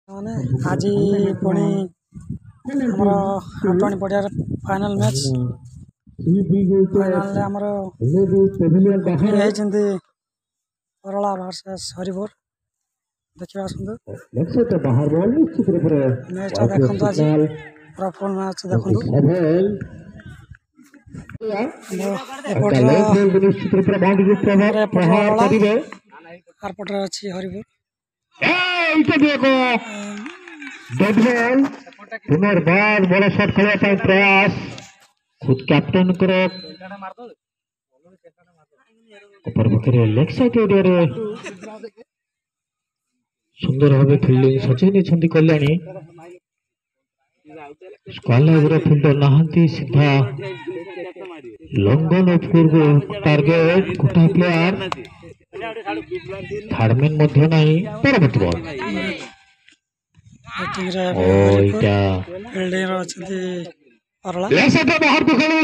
ମାନେ ଆଜି ପୁଣି ଆମର ଆଟୱାଣି ପଡ଼ିଆରେ ଫାଇନାଲ୍ ମ୍ୟାଚ୍। ଫାଇନାଲ୍ରେ ଆମର ଓପନିଂ ହେଇଛନ୍ତି ଅରଳା ଭର୍ସେସ୍ ହରିପୁର। ଦେଖିବା ଆସନ୍ତୁ ମ୍ୟାଚ୍ଟା ଦେଖନ୍ତୁ, ଆଜି ପୁରା ଫୁଲ୍ ମ୍ୟାଚ୍ ଦେଖନ୍ତୁ। ଏପଟର ଅରଳା, ଆରପଟରେ ଅଛି ହରିପୁର। पुनर्बार बड़ा शॉट खेलने प्रयास खुद कैप्टन लेग साइड एरिया सुंदर भाव fielding Sachen Kalyani square fielder नहांती सीधा लंगन उपकूर टार्गेट गोटा प्लेयर थार्डमैन मध्य नहीं परवर्ती बॉल बाहर को खेल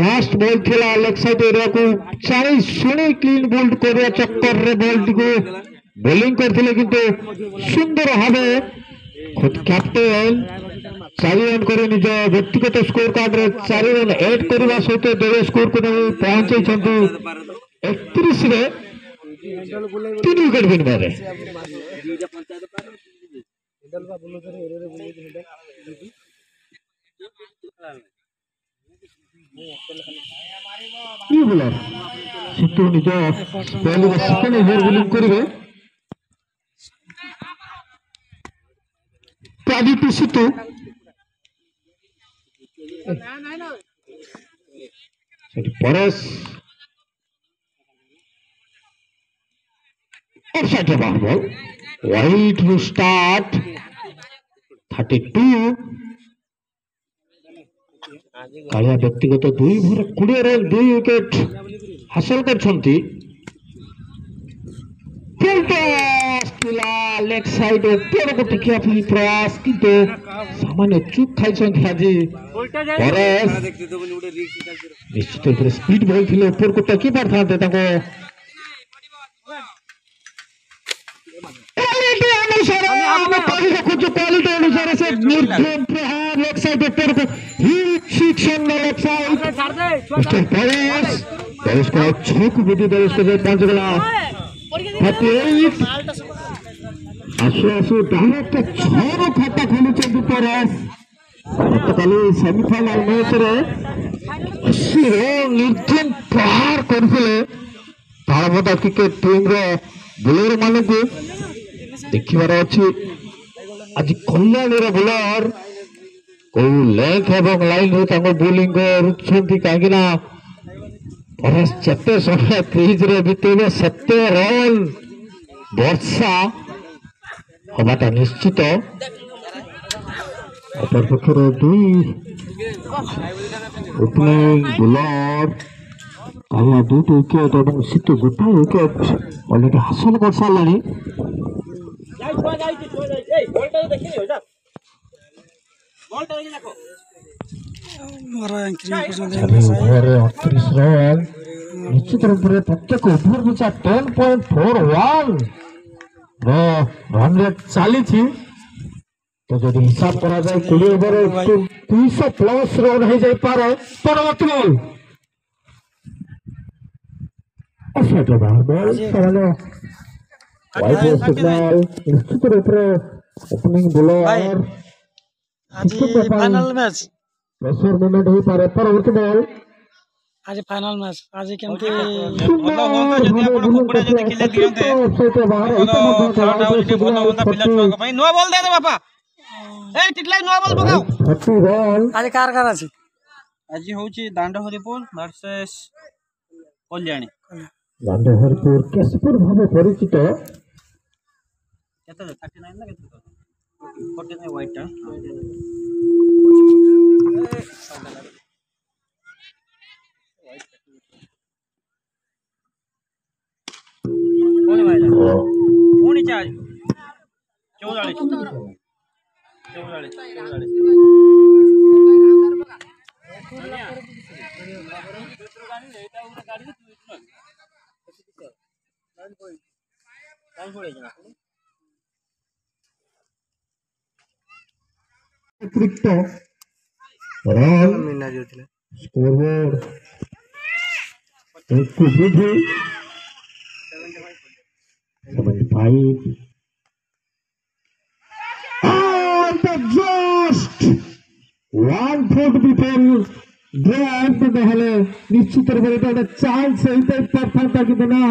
लास्ट बॉल थिला लेग साइड एरिया को चाई सुनी क्लीन बोल्ड कर चक्कर रे बॉल को बोलिंग करथिले किंतु सुंदर भावे खुद कैप्टन 4 रन कर निज व्यक्तिगत स्कोर कार्ड रे 4 रन ऐड करबा सहित दल स्कोर को पहुंचे 31 रे 3 विकेट विनबारे बोलर सितु निज पहले सेकंड ओवर बोलिंग करिवे Pradeep Situ Paresh offside ball wide to start 32 Kalia व्यक्तिगत 2 ओवर 20 रन 2 विकेट हासिल करछंती लेग साइड ऊपर को टिकिया प्रयास किंतु सामान्य चूक खाइछंती आज परेश निश्चित रूप से स्पीड बॉल थिले ऊपर को टकी पारथांते ताको क्वालिटी अनुसार से निर्धन प्रहार लेग साइड ऊपर को हिट शिक्षण leg side mister Paresh Paresh को 6 को विधि दर्ज कर 5 गला 38 आसु आसु डायरेक्ट 6 रो खाता खोलि चंदी परेश गतकाली सेमीफाइनल मैच रे 80 रन निर्धन प्रहार करथिले तारबदा क्रिकेट टीम रो बोलर माने को देखिबार अछि आज कल्याणी रो बोलर को लेग एवं लाइन रो ताको बोलिंग रुछंती कागिना परेश चते समय क्रीज रे बितेबे 70 रन वर्षा हबाटा निश्चित अपर पक्षर 2 ओपनिंग बोलर कालिया 2 विकेट और सितु गोटा विकेट ऑलरेडी हासिल कर सालानी निश्चित रूप से प्रत्येक ओभर पिछा 10.41 रन रेट चली तो जब हिसाब करा जाए 20 ओवर 200 प्लस रन हो जाए पारे परवर्ती बॉल सिग्नल निश्चित रूप से ओपनिंग बोलर आज फाइनल मैच प्रेशर मोमेंट हो पारे परवर्ती बॉल आज फाइनल मैच आज केमती ଭଲ ହୁଅନ୍ତା ଯଦି ଆପଣ କୁକୁଡ଼ା ଯଦି କିଲେ ଦିଅନ୍ତେ ଖେଳଟା ହଉଛି ଭଲ ହୁଅନ୍ତା ପିଲା ଛୁଆଙ୍କ ପାଇଁ। ନୂଆ ବଲ୍ ଦେ ବାପା, ଏ ଟିଟଲାଇ ନୂଆ ବଲ୍ ପକାଉ। आज कार ଅଛି ଆଜି ହଉଛି ଦାଣ୍ଡ ହରିପୁର ଭର୍ସେସ୍ କଲ୍ୟାଣୀ। ଦାଣ୍ଡ ହରିପୁର କେଶପୁର ଭାବେ ପରିଚିତ କେତେ 39 ନା କେତେ 49 ହ୍ୱାଇଟ୍ ଟା पुणी भाई पुणी 44 44 অতিরিক্ত রান স্কোরবোর্ড একটু বৃদ্ধি 75 and just 1 foot before drive তাহলে নিশ্চিত করে এটা একটা চান্স এইটাই পারফেক্টটা কিন্তু না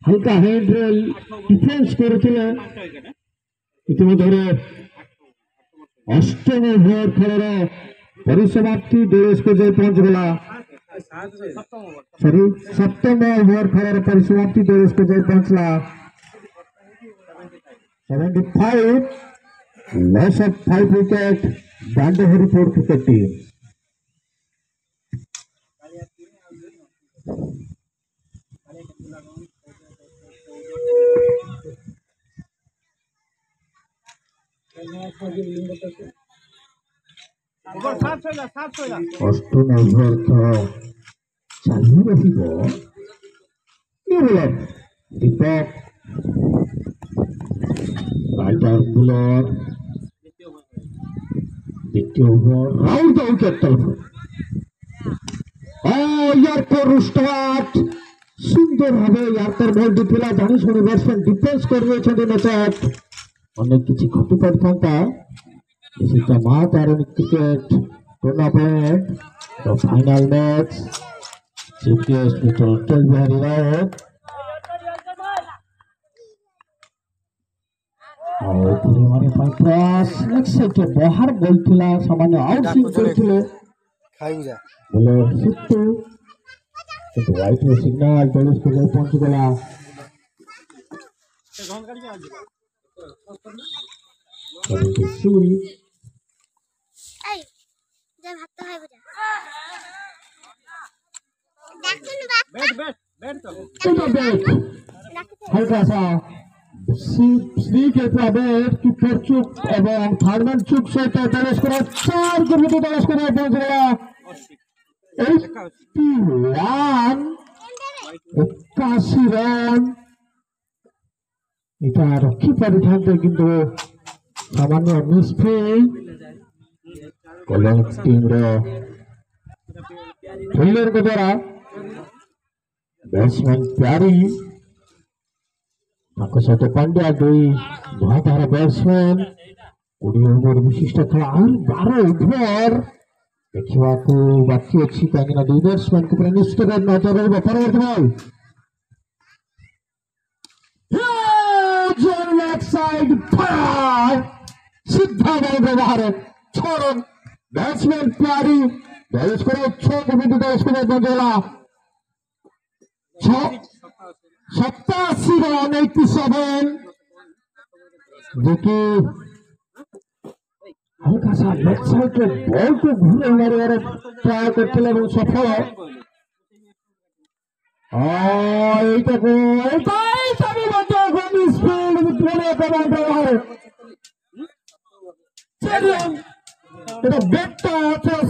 হালকা হ্যান্ড রেল ডিফেন্স করেছিলেন ইতিমধ্যে অষ্টম ওভার খেলার পরিসমাপ্তি দেশকে জয় পৌঁছগলা সরি সপ্তম ওভার খেলার পরিসমাপ্তি দেশকে জয় পৌঁছলা 75 loss of 5 wicket Dandahari 4 cricket team. অষ্টম ওভার খেলা চালু রাখিব নির্মল দীপক রাইটার বুলার দ্বিতীয় ওভার রাউন্ড উইকেট তরফ ইয়ার্কর স্টার্ট সুন্দর ভাবে ইয়ার্কর বলটি ଥିଲା জানি শুনি ব্যাটসম্যান ডিফেন্স କରିଦେଇଛନ୍ତି ନଚେତ୍ ଅନେକ କିଛି ଘଟି ପାରିଥାନ୍ତା ସେଟା Maa Tarini cricket tournament the final match chief guest mister Atal Bihari Rao ଆଉ ମାନେ ପ୍ରୟାସ ନେକ୍ସଟ ବାହାର ବଲ୍ ଥିଲା ସାମାନ୍ୟ ଆଉଟ ସୁଇଂ କରିଥିଲେ ବୋଲେ ସିଟୁ କିନ୍ତୁ ହ୍ୱାଇଟ୍ ର ସିଗ୍ନାଲ ତେଜସ୍କୁ ଯାଇ ପହଞ୍ଚିଗଲା हल्का सा श्री के बैट की चुप एवं थार्डमैन चुप सहित प्रवेश कर 4 को प्रवेश कर पहुंच गया 81 रन इटा रखी पारि किंतु सामान्य मिसफिल्ड कल्याण टीम फिल्डर के द्वारा बैट्समैन प्यारी सहित पांड्या दुई धार बैट्समैन 20 ओवर विशिष्ट खेल और 12 ओवर देखा बाकी अच्छी कहीं दुई बैट्समैन को निश्चित नजर रहा परवर्त बॉल लेफ्ट साइड सीधा बॉल व्यवहार 6 रन बैट्समैन प्यारी दस को 6 को बिंदु 10 को पहुंचेगा 87 रन 87 जो कि हल्का सा लेफ्ट साइड के बॉल को घूरे मारे ट्राई करते सफल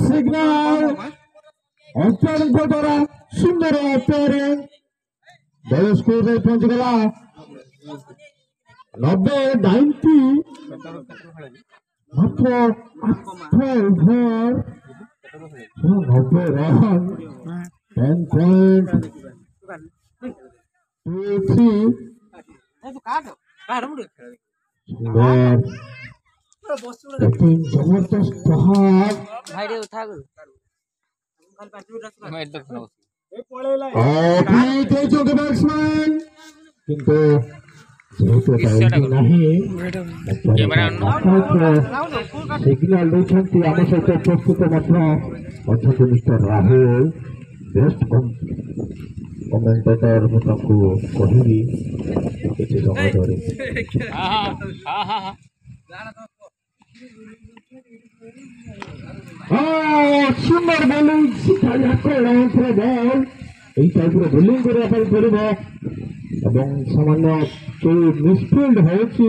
सिग्नल अंपायरिंग द्वारा सुंदर अंपायरिंग स्कोर पहुंच गला 90 मात्र 8 ओवर 90 रन 10.23 जबरदस्त प्रहार बैट्समैन किंतु सिग्नल देखते आम सहित प्रस्तुत अच्छा मिस्टर राहुल बेस्ट कमेंटेटर मुझे किसी समय धरे सुंदर बोलिंग बॉल এই টাইপের বোলিং করা পড়ব এবং সামান্য যে মিসফিল্ড হয়েছে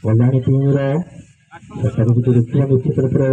কল্যাণী টিমর সেটাকে যদি দেখতে নিশ্চিত করে